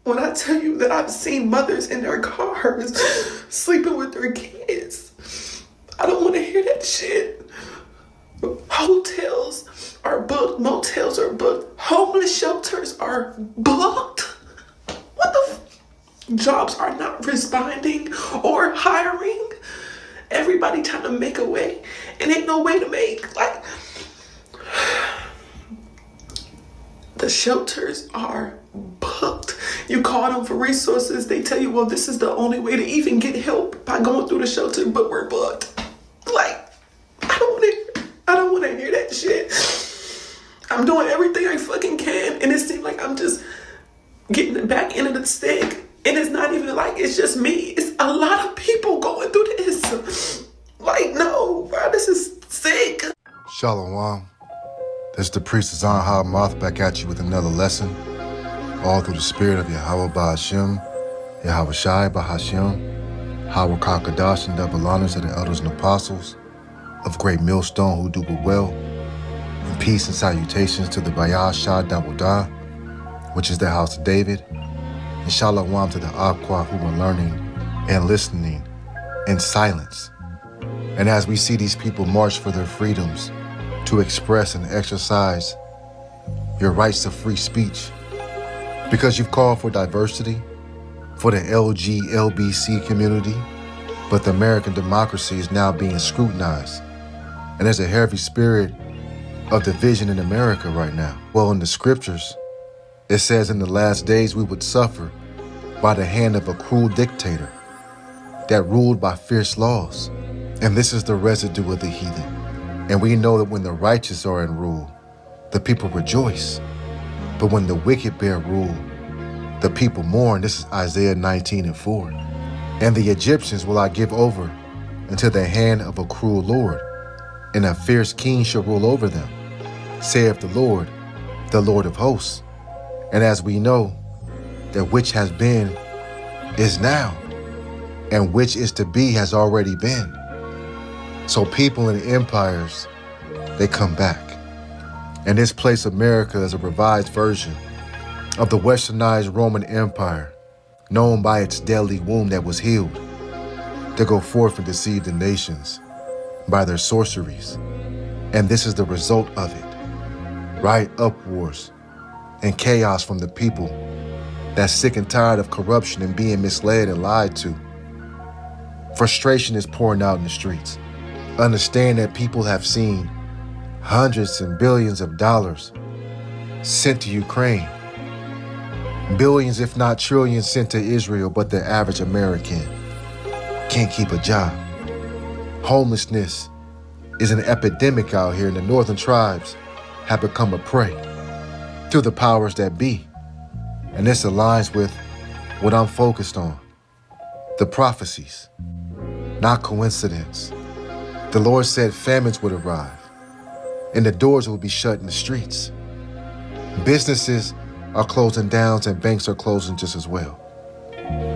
When I tell you that I've seen mothers in their cars sleeping with their kids, I don't want to hear that shit. Hotels are booked, motels are booked, homeless shelters are booked. What the jobs are not responding or hiring. Everybody trying to make a way and ain't no way to make. Like, the shelters are booked. You call them for resources, they tell you, well, this is the only way to even get help by going through the shelter, but we're booked. Like, I don't want to hear that shit. I'm doing everything I fucking can, and it seems like I'm just getting it back into the stick. And it's not even like it's just me. It's a lot of people going through this. Like, no, bro, this is sick. Shalom. This is the priest ZAQAN back at you with another lesson, all through the spirit of YAHAWAH BAHASHAM, YAHAWASHI BAHASHAM, QADASH and double honors of the elders and apostles, of great millstone who do but well, and peace and salutations to the THAWADA, which is the house of David, and shalom to the AHCH who are learning and listening in silence. And as we see these people march for their freedoms, to express and exercise your rights of free speech, because you've called for diversity for the LGBTQ community, but the American democracy is now being scrutinized. And there's a heavy spirit of division in America right now. Well, in the scriptures, it says in the last days we would suffer by the hand of a cruel dictator that ruled by fierce laws. And this is the residue of the heathen. And we know that when the righteous are in rule, the people rejoice. But when the wicked bear rule, the people mourn. This is Isaiah 19:4. And the Egyptians will I give over into the hand of a cruel Lord, and a fierce king shall rule over them, saith the Lord of hosts. And as we know, that which has been is now, and which is to be has already been. So people and empires, they come back. And this place, America, is a revised version of the westernized Roman Empire, known by its deadly wound that was healed, to go forth and deceive the nations by their sorceries. And this is the result of it. Right uproars and chaos from the people that's sick and tired of corruption and being misled and lied to. Frustration is pouring out in the streets. Understand that people have seen hundreds and billions of dollars sent to Ukraine. Billions, if not trillions, sent to Israel, but the average American can't keep a job. Homelessness is an epidemic out here, and the northern tribes have become a prey to the powers that be. And this aligns with what I'm focused on, the prophecies, not coincidence. The Lord said famines would arrive, and the doors would be shut in the streets. Businesses are closing down, and banks are closing just as well.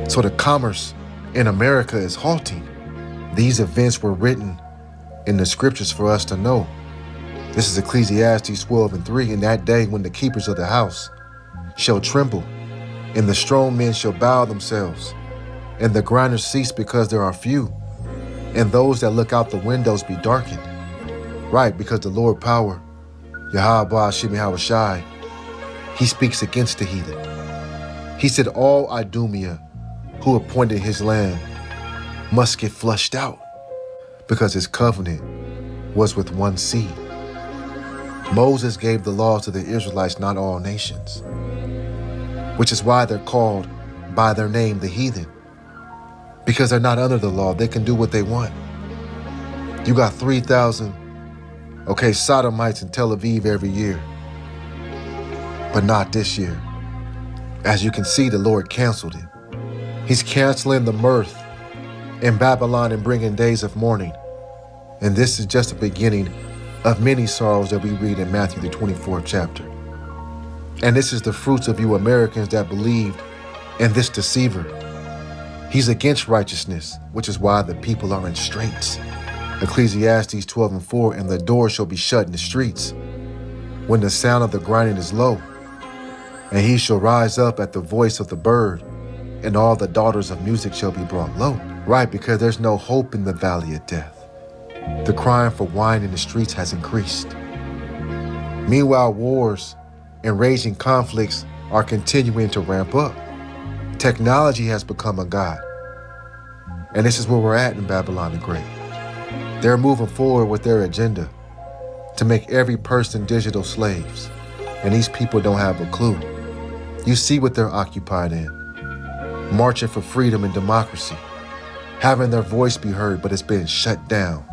So the commerce in America is halting. These events were written in the scriptures for us to know. This is Ecclesiastes 12:3. In that day when the keepers of the house shall tremble, and the strong men shall bow themselves, and the grinders cease because there are few, and those that look out the windows be darkened. Right, because the Lord power, YAHAWASHI, he speaks against the heathen. He said all Idumea who appointed his land must get flushed out, because his covenant was with one seed. Moses gave the law to the Israelites, not all nations, which is why they're called by their name, the heathen, because they're not under the law. They can do what they want. You got 3,000, sodomites in Tel Aviv every year, but not this year. As you can see, the Lord canceled it. He's canceling the mirth in Babylon and bringing days of mourning. And this is just the beginning of many sorrows that we read in Matthew, the 24th chapter. And this is the fruits of you Americans that believed in this deceiver. He's against righteousness, which is why the people are in straits. Ecclesiastes 12:4, and the door shall be shut in the streets when the sound of the grinding is low. And he shall rise up at the voice of the bird, and all the daughters of music shall be brought low. Right, because there's no hope in the valley of death. The crying for wine in the streets has increased. Meanwhile, wars and raging conflicts are continuing to ramp up. Technology has become a god. And this is where we're at in Babylon the Great. They're moving forward with their agenda to make every person digital slaves. And these people don't have a clue. You see what they're occupied in. Marching for freedom and democracy. Having their voice be heard, but it's been shut down.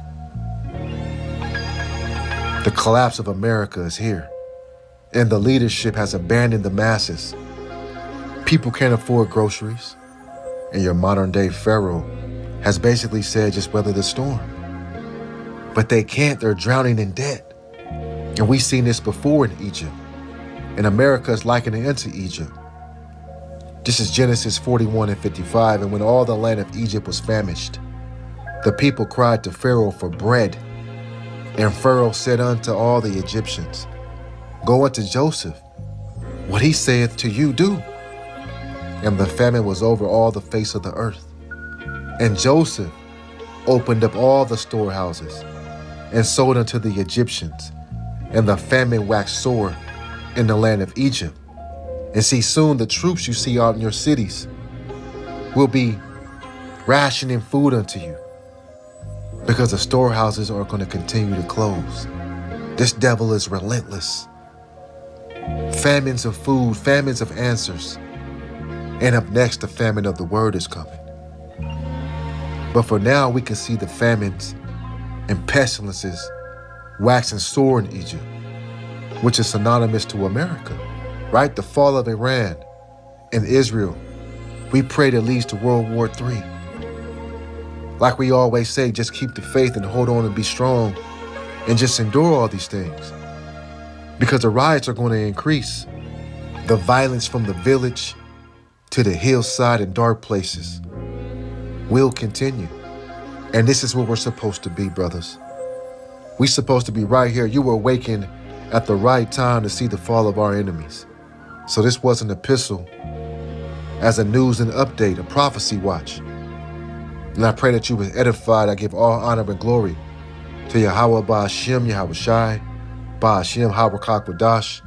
The collapse of America is here. And the leadership has abandoned the masses. People can't afford groceries. And your modern day Pharaoh has basically said just weather the storm. But they can't, they're drowning in debt. And we've seen this before in Egypt. And America is likening it to Egypt. This is Genesis 41:55, and when all the land of Egypt was famished, the people cried to Pharaoh for bread. And Pharaoh said unto all the Egyptians, Go unto Joseph, what he saith to you do. And the famine was over all the face of the earth. And Joseph opened up all the storehouses and sold unto the Egyptians, and the famine waxed sore in the land of Egypt. And see, soon the troops you see out in your cities will be rationing food unto you, because the storehouses are going to continue to close. This devil is relentless. Famines of food, famines of answers. And up next, the famine of the word is coming. But for now, we can see the famines and pestilences waxing sore in Egypt, which is synonymous to America, right? The fall of Iran and Israel. We pray that leads to World War III. Like we always say, just keep the faith and hold on and be strong and just endure all these things. Because the riots are going to increase. The violence from the village to the hillside and dark places will continue. And this is where we're supposed to be, brothers. We're supposed to be right here. You were awakened at the right time to see the fall of our enemies. So this was an epistle as a news and update, a prophecy watch. And I pray that you was edified. I give all honor and glory to YAHAWAH, BAHASHAM, YAHAWASHI, BAHASHAM, QADASH.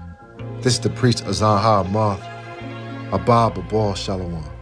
This is the priest Azan Ha-Amath, Abba Babal Shalom.